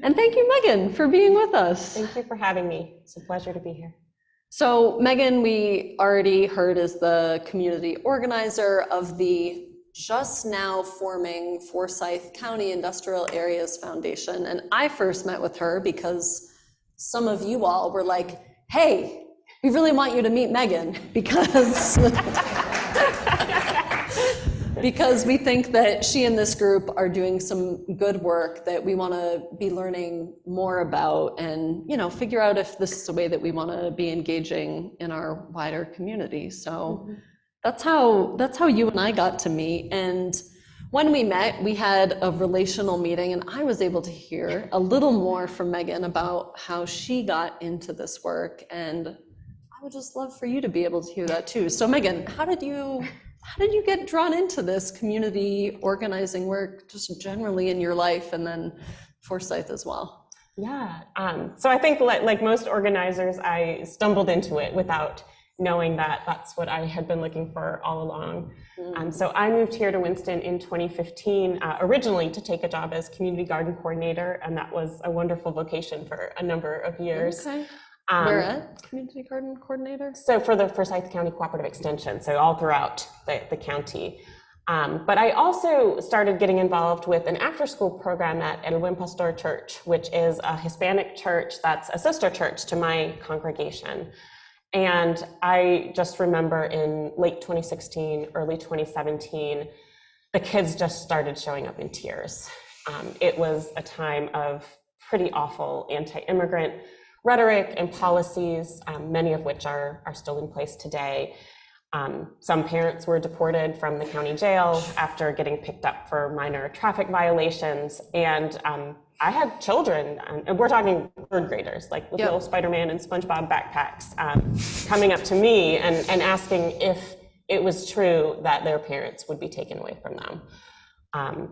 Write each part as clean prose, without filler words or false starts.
And thank you, Megan, for being with us. Thank you for having me. It's a pleasure to be here. So Megan, we already heard, is the community organizer of the just now forming Forsyth County Industrial Areas Foundation. And I first met with her because some of you all were like, hey, we really want you to meet Megan because because we think that she and this group are doing some good work that we want to be learning more about, and figure out if this is a way that we want to be engaging in our wider community. So that's how you and I got to meet. And when we met, we had a relational meeting, and I was able to hear a little more from Megan about how she got into this work, and I would just love for you to be able to hear that too. So Megan, how did you get drawn into this community organizing work, just generally in your life, and then Forsyth as well? Yeah, so I think like most organizers, I stumbled into it without knowing that that's what I had been looking for all along. So I moved here to Winston in 2015, originally to take a job as community garden coordinator, and that was a wonderful vocation for a number of years. Okay. Where at? Community garden coordinator? So for the Forsyth County Cooperative Extension, so all throughout the county. But I also started getting involved with an after-school program at El Buen Pastor Church, which is a Hispanic church that's a sister church to my congregation. And I just remember in late 2016, early 2017, the kids just started showing up in tears. It was a time of pretty awful anti-immigrant rhetoric and policies, many of which are still in place today. Some parents were deported from the county jail after getting picked up for minor traffic violations. And I had children, and we're talking third graders, like with little Spider-Man and SpongeBob backpacks, coming up to me and asking if it was true that their parents would be taken away from them.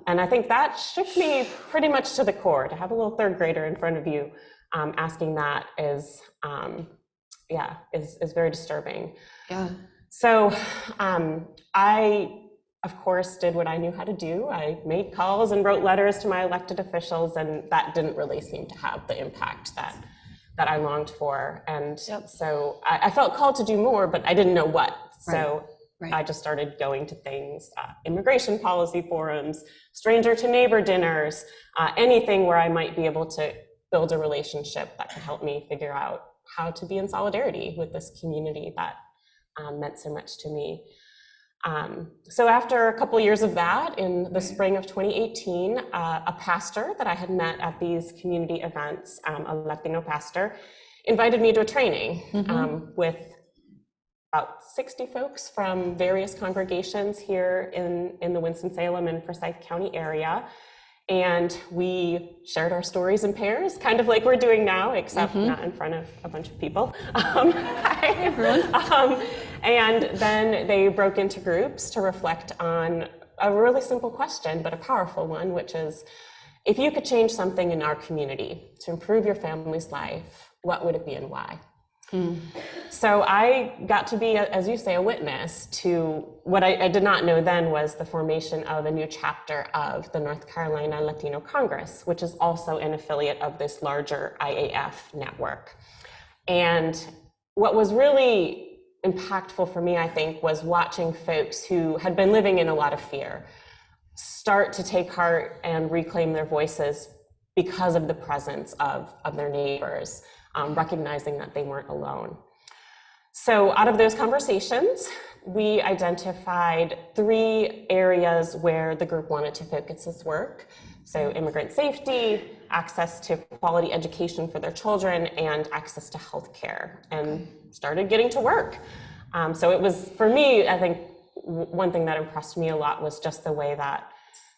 And I think that shook me pretty much to the core. To have a little third grader in front of you asking that is very disturbing. Yeah. So I, of course, did what I knew how to do. I made calls and wrote letters to my elected officials, and that didn't really seem to have the impact that I longed for. And so I felt called to do more, but I didn't know what. So I just started going to things, immigration policy forums, stranger to neighbor dinners, anything where I might be able to build a relationship that could help me figure out how to be in solidarity with this community that meant so much to me. So after a couple years of that, in the spring of 2018, a pastor that I had met at these community events, a Latino pastor, invited me to a training with about 60 folks from various congregations here in the Winston-Salem and Forsyth County area. And we shared our stories in pairs, kind of like we're doing now, except not in front of a bunch of people. Hi, everyone. And then they broke into groups to reflect on a really simple question, but a powerful one, which is, if you could change something in our community to improve your family's life, what would it be and why? So I got to be, as you say, a witness to what I did not know then was the formation of a new chapter of the North Carolina Latino Congress, which is also an affiliate of this larger IAF network. And what was really impactful for me, I think, was watching folks who had been living in a lot of fear start to take heart and reclaim their voices because of the presence of their neighbors. Recognizing that they weren't alone. So out of those conversations, we identified 3 areas where the group wanted to focus its work. So immigrant safety, access to quality education for their children, and access to healthcare, and started getting to work. So it was, for me, I think one thing that impressed me a lot was just the way that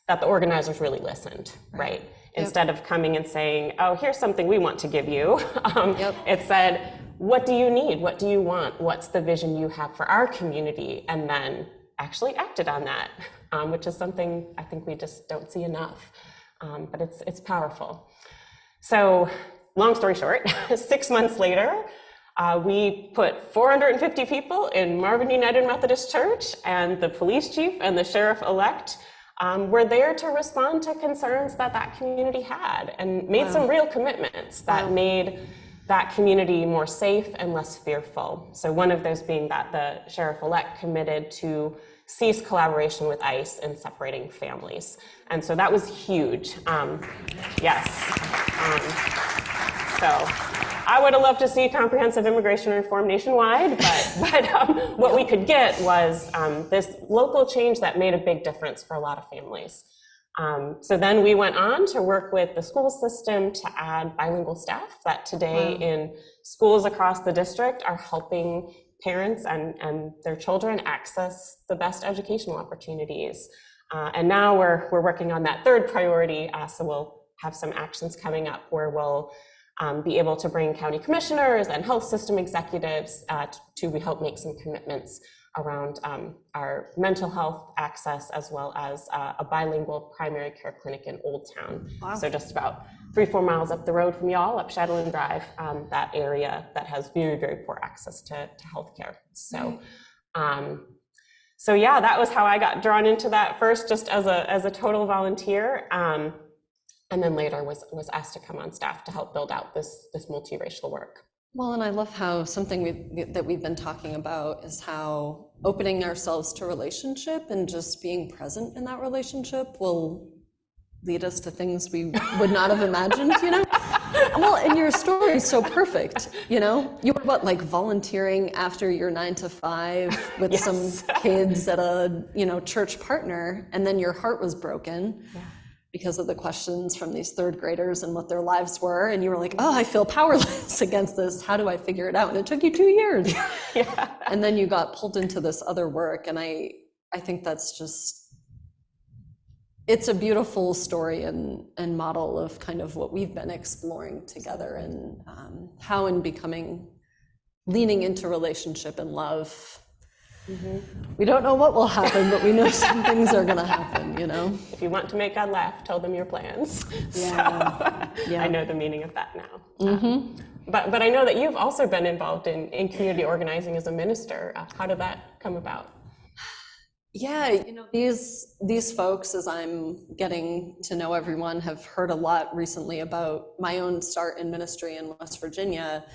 the organizers really listened, right? Instead of coming and saying, oh, here's something we want to give you. It said, what do you need? What do you want? What's the vision you have for our community? And then actually acted on that, which is something I think we just don't see enough, but it's powerful. So long story short, 6 months later, we put 450 people in Marvin United Methodist Church, and the police chief and the sheriff-elect were there to respond to concerns that that community had, and made some real commitments that made that community more safe and less fearful. So one of those being that the sheriff-elect committed to cease collaboration with ICE in separating families. And so that was huge. Yes. So I would have loved to see comprehensive immigration reform nationwide, but what we could get was this local change that made a big difference for a lot of families. So then we went on to work with the school system to add bilingual staff that today in schools across the district are helping parents and their children access the best educational opportunities. And now we're working on that third priority, so we'll have some actions coming up where we'll be able to bring county commissioners and health system executives to, we hope, make some commitments around our mental health access, as well as a bilingual primary care clinic in Old Town. Wow. So just about 3-4 miles up the road from y'all, up Shadowland Drive, that area that has very, very poor access to healthcare. So, so yeah, that was how I got drawn into that first, just as a total volunteer. And then later was asked to come on staff to help build out this multiracial work. Well, and I love how something that we've been talking about is how opening ourselves to relationship and just being present in that relationship will lead us to things we would not have imagined, you know? Well, and your story is so perfect, you know? You were volunteering after your 9 to 5 with some kids at a, church partner, and then your heart was broken. Yeah. Because of the questions from these third graders and what their lives were. And you were like, oh, I feel powerless against this. How do I figure it out? And it took you 2 years. Yeah. And then you got pulled into this other work. And I think that's just, it's a beautiful story and model of kind of what we've been exploring together, and how in leaning into relationship and love, we don't know what will happen, but we know some things are going to happen, you know? If you want to make God laugh, tell them your plans. Yeah. So, I know the meaning of that now. But I know that you've also been involved in community organizing as a minister. How did that come about? Yeah, these folks, as I'm getting to know everyone, have heard a lot recently about my own start in ministry in West Virginia.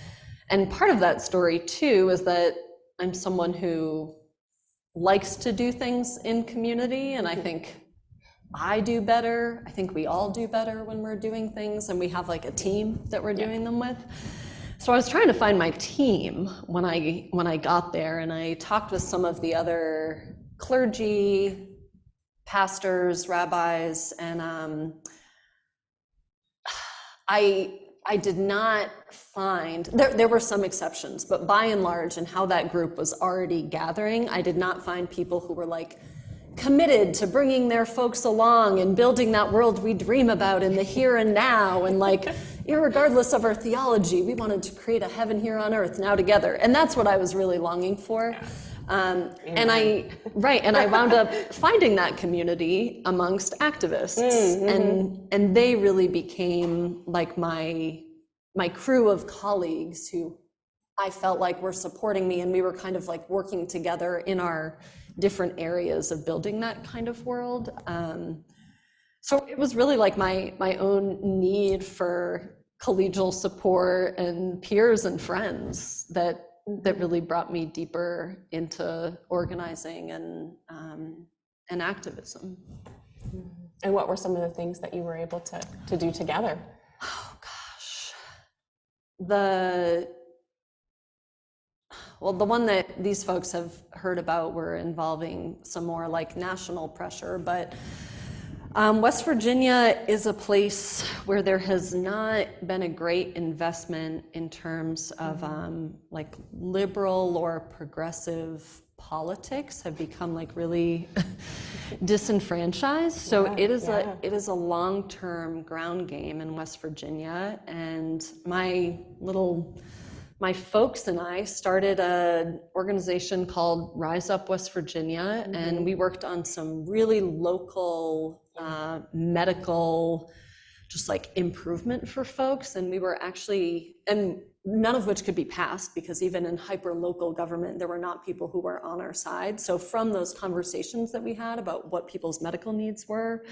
And part of that story, too, is that I'm someone who likes to do things in community, and I think I do better. I think we all do better when we're doing things and we have like a team that we're doing them with. So I was trying to find my team when I got there, and I talked with some of the other clergy, pastors, rabbis, and I did not find, there were some exceptions, but by and large, in how that group was already gathering, I did not find people who were like committed to bringing their folks along and building that world we dream about in the here and now, and like, irregardless of our theology, we wanted to create a heaven here on earth now together. And that's what I was really longing for. And I wound up finding that community amongst activists, and they really became like my crew of colleagues who I felt like were supporting me, and we were kind of like working together in our different areas of building that kind of world. So it was really like my own need for collegial support and peers and friends that really brought me deeper into organizing and activism. And what were some of the things that you were able to do together? Oh gosh, the one that these folks have heard about were involving some more like national pressure, but West Virginia is a place where there has not been a great investment in terms of like liberal or progressive politics have become like really disenfranchised. So it is a long-term ground game in West Virginia, and my folks and I started an organization called Rise Up West Virginia, and we worked on some really local medical just like improvement for folks. And we were actually, and none of which could be passed because even in hyper local government, there were not people who were on our side. So from those conversations that we had about what people's medical needs were,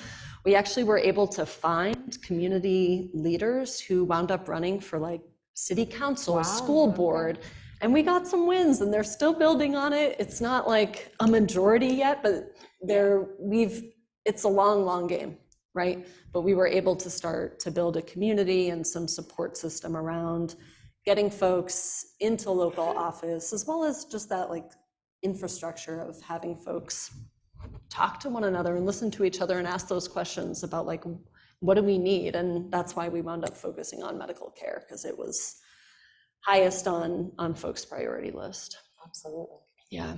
we actually were able to find community leaders who wound up running for like city council, Wow, school board, and we got some wins, and they're still building on it. It's not like a majority yet, but it's a long, long game, right? But we were able to start to build a community and some support system around getting folks into local office, as well as just that like infrastructure of having folks talk to one another and listen to each other and ask those questions about like, what do we need? And that's why we wound up focusing on medical care, because it was highest on folks' priority list. Absolutely. Yeah.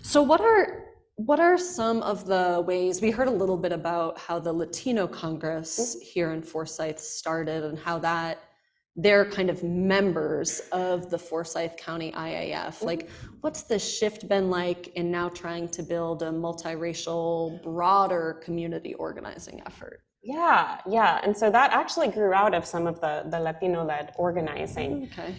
So what are some of the ways, we heard a little bit about how the Latino Congress here in Forsyth started and how they're kind of members of the Forsyth County IAF. Like, what's the shift been like in now trying to build a multiracial, broader community organizing effort? Yeah. And so that actually grew out of some of the Latino-led organizing. Okay.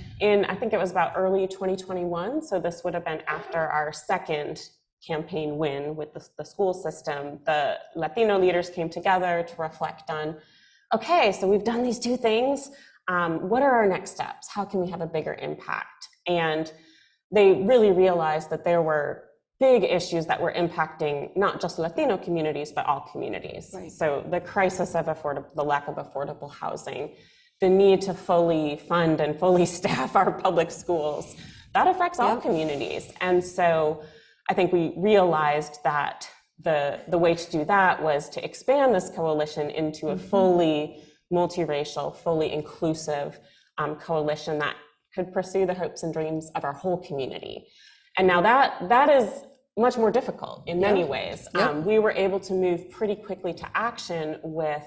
I think it was about early 2021. So this would have been after our second campaign win with the school system. The Latino leaders came together to reflect on, okay, so we've done these two things. What are our next steps? How can we have a bigger impact? And they really realized that there were big issues that were impacting not just Latino communities, but all communities. Right. So the crisis of the lack of affordable housing, the need to fully fund and fully staff our public schools, that affects all communities. And so I think we realized that the way to do that was to expand this coalition into a fully multiracial, fully inclusive coalition that could pursue the hopes and dreams of our whole community. And now that is much more difficult in many ways. We were able to move pretty quickly to action with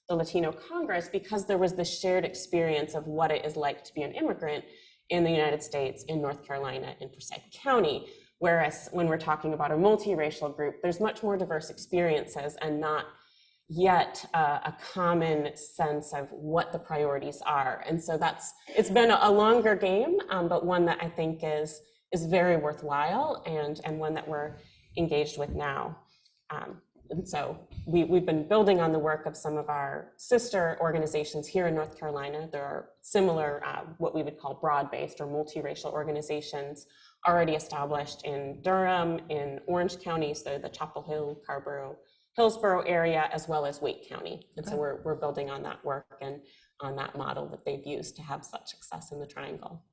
the Latino Congress because there was this shared experience of what it is like to be an immigrant in the United States, in North Carolina, in Forsyth County. Whereas when we're talking about a multiracial group, there's much more diverse experiences and not yet a common sense of what the priorities are. And so it's been a longer game, but one that I think is very worthwhile and one that we're engaged with now. And so we've been building on the work of some of our sister organizations here in North Carolina. There are similar, what we would call broad-based or multiracial organizations already established in Durham, in Orange County, so the Chapel Hill, Carrboro, Hillsborough area, as well as Wake County. And so we're building on that work and on that model that they've used to have such success in the Triangle.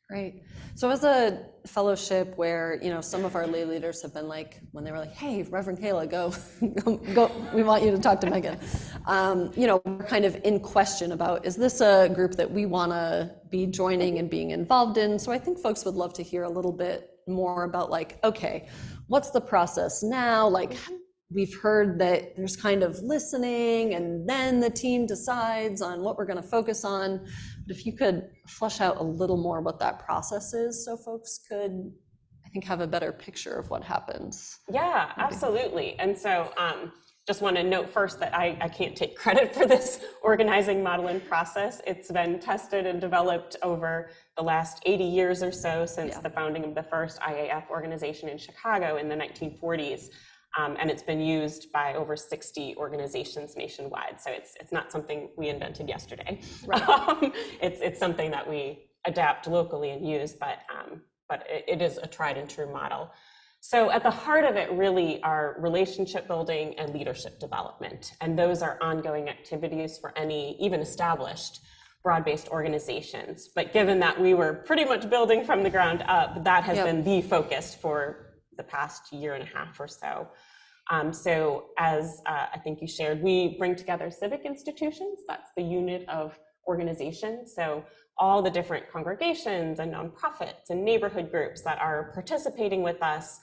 Great. So as a fellowship where, some of our lay leaders have been like, when they were like, hey, Reverend Kayla, go, we want you to talk to Megan. We're kind of in question about, is this a group that we want to be joining and being involved in? So I think folks would love to hear a little bit more about like, okay, what's the process now? Like, we've heard that there's kind of listening and then the team decides on what we're going to focus on. But if you could flesh out a little more what that process is so folks could, I think, have a better picture of what happens. Yeah, absolutely. And so just want to note first that I can't take credit for this organizing model and process. It's been tested and developed over the last 80 years or so since the founding of the first IAF organization in Chicago in the 1940s. And it's been used by over 60 organizations nationwide. So it's not something we invented yesterday. Right. It's something that we adapt locally and use, but it is a tried and true model. So at the heart of it really are relationship building and leadership development. And those are ongoing activities for any even established broad-based organizations. But given that we were pretty much building from the ground up, that has been the focus for the past year and a half or so. So as I think you shared, we bring together civic institutions. That's the unit of organization. So all the different congregations and nonprofits and neighborhood groups that are participating with us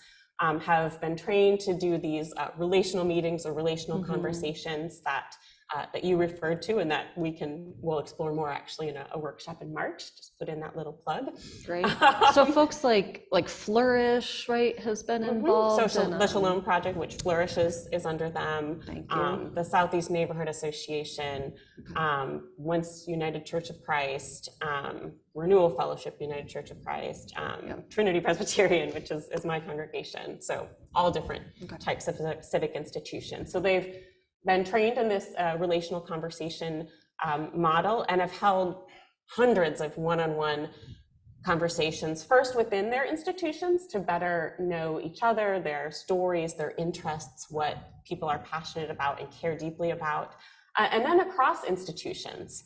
have been trained to do these relational meetings or relational conversations that that you referred to, and that we'll explore more actually in a workshop in March. Just put in that little plug. Great. So folks like Flourish, right, has been involved. The Shalom Project, which Flourish is under them. Thank you. The Southeast Neighborhood Association, Once United Church of Christ, Renewal Fellowship United Church of Christ, Trinity Presbyterian, which is my congregation. So all different types of civic institutions. So they've been trained in this relational conversation model and have held hundreds of one-on-one conversations, first within their institutions to better know each other, their stories, their interests, what people are passionate about and care deeply about, and then across institutions,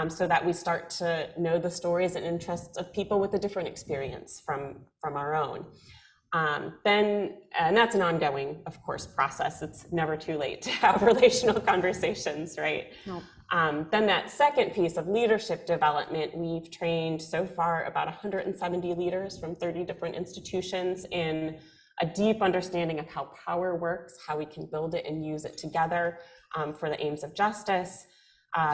so that we start to know the stories and interests of people with a different experience from our own. And that's an ongoing, of course, process. It's never too late to have relational conversations, right? No. Then that second piece of leadership development, we've trained so far about 170 leaders from 30 different institutions in a deep understanding of how power works, how we can build it and use it together for the aims of justice.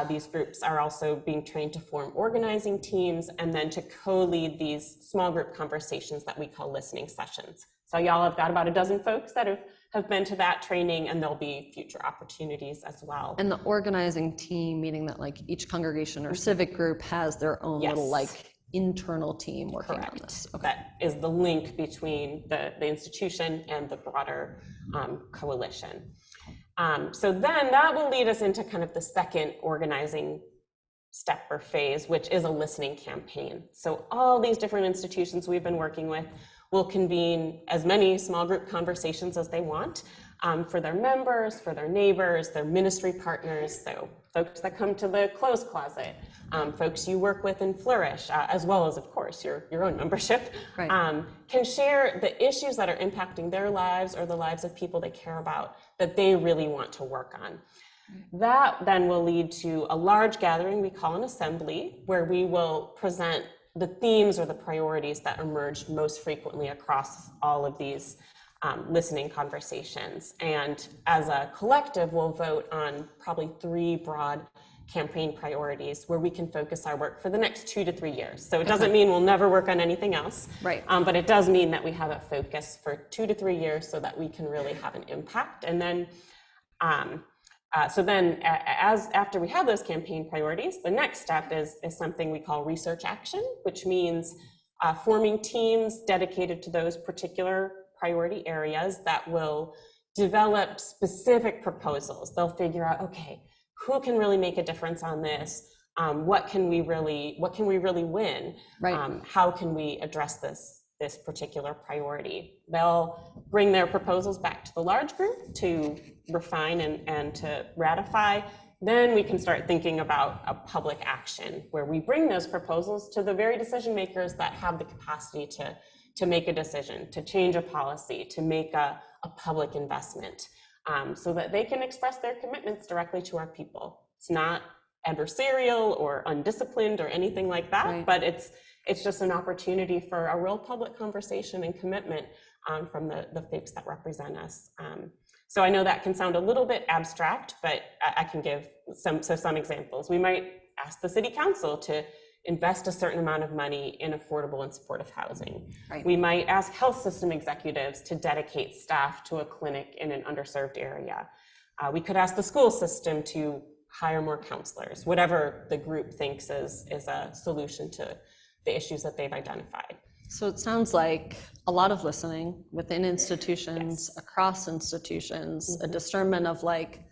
These groups are also being trained to form organizing teams and then to co-lead these small group conversations that we call listening sessions. So y'all have got about a dozen folks that have been to that training, and there'll be future opportunities as well. And the organizing team, meaning that like each congregation or civic group has their own little like internal team working on this. Okay. That is the link between the institution and the broader coalition. So then that will lead us into kind of the second organizing step or phase, which is a listening campaign. So all these different institutions we've been working with will convene as many small group conversations as they want for their members, for their neighbors, their ministry partners, so folks that come to the clothes closet, folks you work with in Flourish, as well as, of course, your own membership, can share the issues that are impacting their lives or the lives of people they care about that they really want to work on. That then will lead to a large gathering we call an assembly, where we will present the themes or the priorities that emerged most frequently across all of these listening conversations. And as a collective, we'll vote on probably 3 broad campaign priorities where we can focus our work for the next 2 to 3 years. So it doesn't mean we'll never work on anything else, but it does mean that we have a focus for 2 to 3 years so that we can really have an impact. And then after we have those campaign priorities, the next step is something we call research action, which means forming teams dedicated to those particular priority areas that will develop specific proposals. They'll figure out, okay, who can really make a difference on this? What can we really win? How can we address this particular priority? They'll bring their proposals back to the large group to refine and to ratify. Then we can start thinking about a public action where we bring those proposals to the very decision makers that have the capacity to make a decision, to change a policy, to make a public investment, so that they can express their commitments directly to our people. It's not adversarial or undisciplined or anything like that, but it's just an opportunity for a real public conversation and commitment from the folks that represent us. So I know that can sound a little bit abstract, but I can give some examples. We might ask the city council to invest a certain amount of money in affordable and supportive housing. We might ask health system executives to dedicate staff to a clinic in an underserved area. We could ask the school system to hire more counselors, whatever the group thinks is a solution to the issues that they've identified. So it sounds like a lot of listening within institutions, across institutions, a discernment of like,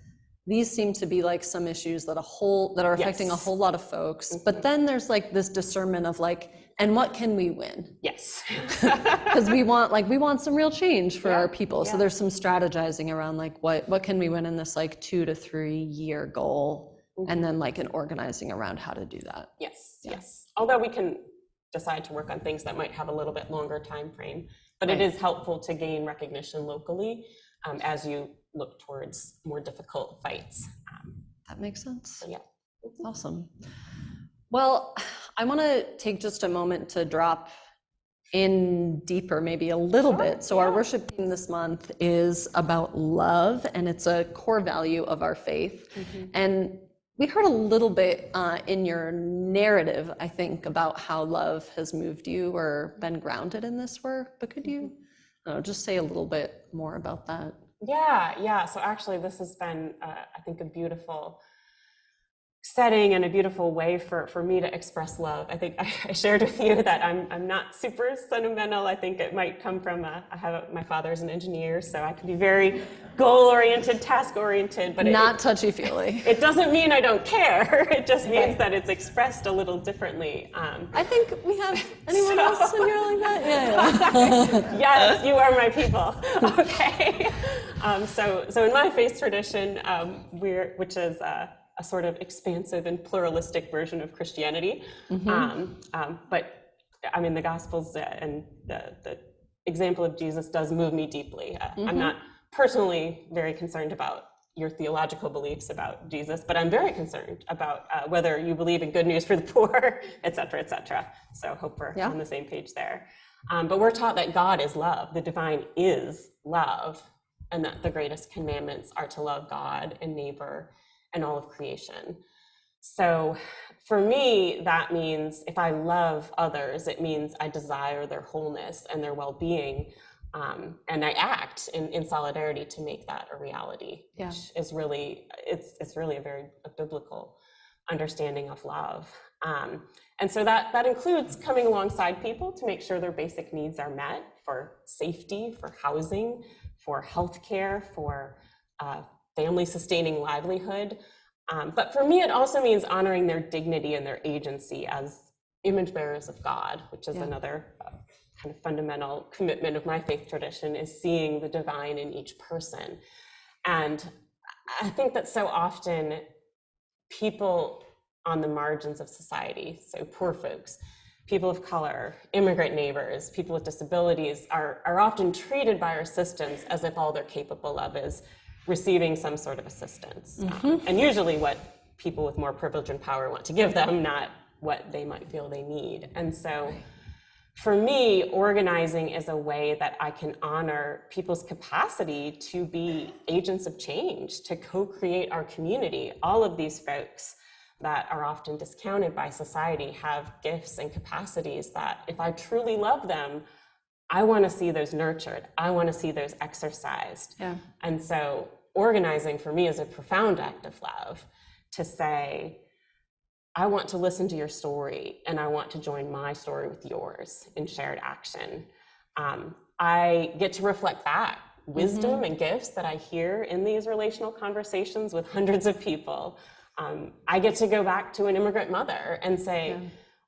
these seem to be like some issues that are affecting a whole lot of folks. But then there's like this discernment of like, and what can we win? Yes. Because we want some real change for our people. So there's some strategizing around like what can we win in this like 2 to 3 year goal, and then like an organizing around how to do that. Yes. Although we can decide to work on things that might have a little bit longer time frame, but it is helpful to gain recognition locally as you look towards more difficult fights. That makes sense. So, yeah. Awesome. Well, I want to take just a moment to drop in deeper, maybe a little bit. So our worship theme this month is about love, and it's a core value of our faith. And we heard a little bit in your narrative, I think, about how love has moved you or been grounded in this work, but could you just say a little bit more about that? Yeah. So actually, this has been, I think, a beautiful setting and a beautiful way for me to express love. I think I shared with you that I'm not super sentimental. I think it might come from my father's an engineer, so I can be very goal-oriented, task-oriented, but not touchy-feely. It doesn't mean I don't care. It just means that it's expressed a little differently. I think we have anyone else in here like that? Yeah. Yes, you are my people. Okay. So in my faith tradition, which is a sort of expansive and pluralistic version of Christianity. But I mean, the Gospels and the example of Jesus does move me deeply. I'm not personally very concerned about your theological beliefs about Jesus, but I'm very concerned about whether you believe in good news for the poor, et cetera, et cetera. So hope we're on the same page there. But we're taught that God is love, the divine is love, and that the greatest commandments are to love God and neighbor and all of creation. So for me, that means if I love others, it means I desire their wholeness and their well-being, and I act in solidarity to make that a reality, which is really, it's really a biblical understanding of love. And so that includes coming alongside people to make sure their basic needs are met for safety, for housing, for healthcare, for family-sustaining livelihood. But for me, it also means honoring their dignity and their agency as image bearers of God, which is another kind of fundamental commitment of my faith tradition, is seeing the divine in each person. And I think that so often people on the margins of society, so poor folks, people of color, immigrant neighbors, people with disabilities, are often treated by our systems as if all they're capable of is receiving some sort of assistance. And usually what people with more privilege and power want to give them, not what they might feel they need. And so for me, organizing is a way that I can honor people's capacity to be agents of change, to co-create our community. All of these folks that are often discounted by society have gifts and capacities that if I truly love them, I want to see those nurtured. I want to see those exercised. And so organizing for me is a profound act of love, to say, I want to listen to your story and I want to join my story with yours in shared action. I get to reflect back wisdom and gifts that I hear in these relational conversations with hundreds of people. I get to go back to an immigrant mother and say,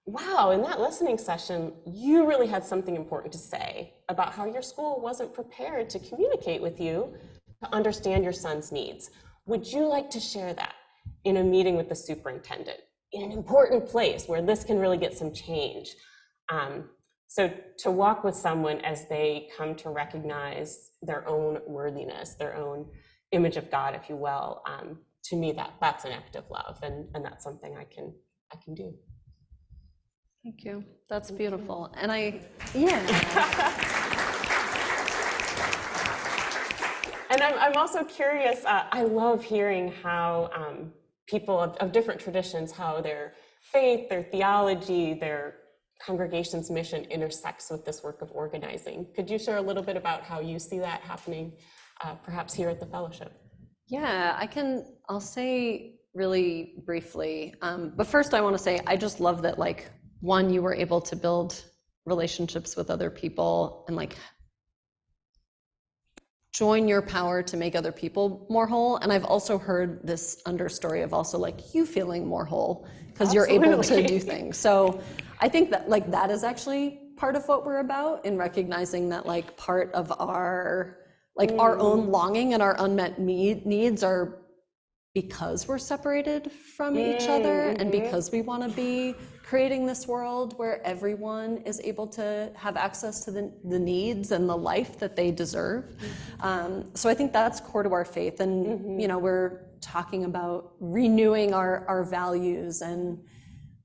wow, in that listening session, you really had something important to say about how your school wasn't prepared to communicate with you to understand your son's needs. Would you like to share that in a meeting with the superintendent in an important place where this can really get some change? So to walk with someone as they come to recognize their own worthiness, their own image of God, if you will, to me, that's an act of love, and that's something I can do. Thank you. That's beautiful. And And I'm also curious, I love hearing how people of different traditions, how their faith, their theology, their congregation's mission intersects with this work of organizing. Could you share a little bit about how you see that happening, perhaps here at the fellowship? Yeah, I'll say really briefly, but first I want to say, I just love that, like, one, you were able to build relationships with other people and like join your power to make other people more whole. And I've also heard this understory of also like you feeling more whole because you're able to do things. So I think that like that is actually part of what we're about, in recognizing that like part of our like our own longing and our unmet needs are because we're separated from each other, and because we want to be creating this world where everyone is able to have access to the needs and the life that they deserve. So I think that's core to our faith. And, you know, we're talking about renewing our values and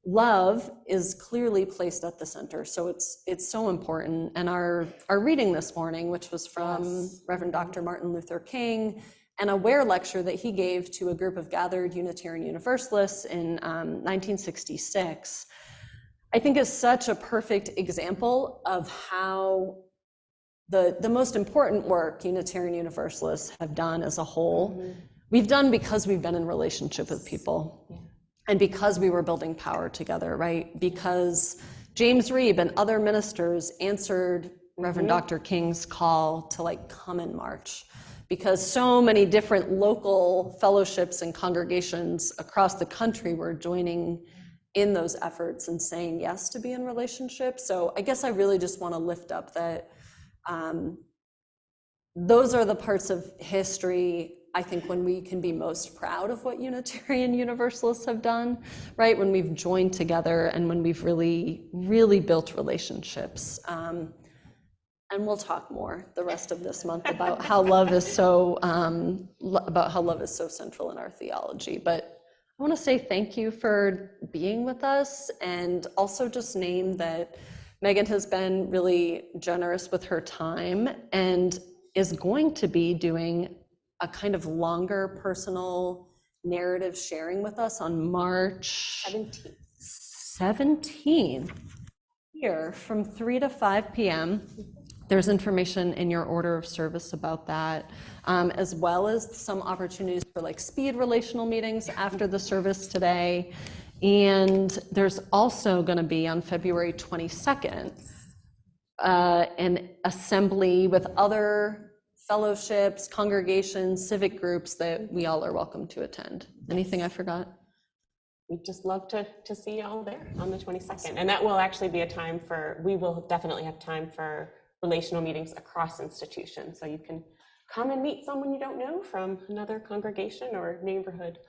love is clearly placed at the center. So it's so important. And our reading this morning, which was from Reverend Dr. Martin Luther King, and a WARE lecture that he gave to a group of gathered Unitarian Universalists in 1966, I think is such a perfect example of how the most important work Unitarian Universalists have done as a whole, we've done because we've been in relationship with people. Yeah. And because we were building power together, right? Because James Reeb and other ministers answered Reverend Dr. King's call to like come and march. Because so many different local fellowships and congregations across the country were joining in those efforts and saying yes to be in relationship. So I guess I really just want to lift up that those are the parts of history, I think, when we can be most proud of what Unitarian Universalists have done, right? When we've joined together and when we've really, really built relationships. And we'll talk more the rest of this month about how love is so central in our theology. But I want to say thank you for being with us, and also just name that Megan has been really generous with her time and is going to be doing a kind of longer personal narrative sharing with us on March 17th here from 3 to 5 p.m. There's information in your order of service about that, as well as some opportunities for like speed relational meetings after the service today. And there's also going to be on February 22nd, an assembly with other fellowships, congregations, civic groups that we all are welcome to attend. Anything I forgot? We'd just love to see you all there on the 22nd. And that will actually be a time we will definitely have time for relational meetings across institutions. So you can come and meet someone you don't know from another congregation or neighborhood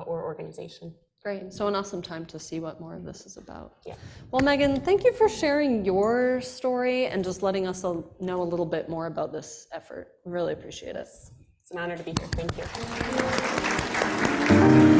or organization. Great. So an awesome time to see what more of this is about. Yeah. Well, Megan, thank you for sharing your story and just letting us know a little bit more about this effort. Really appreciate it. It's an honor to be here. Thank you.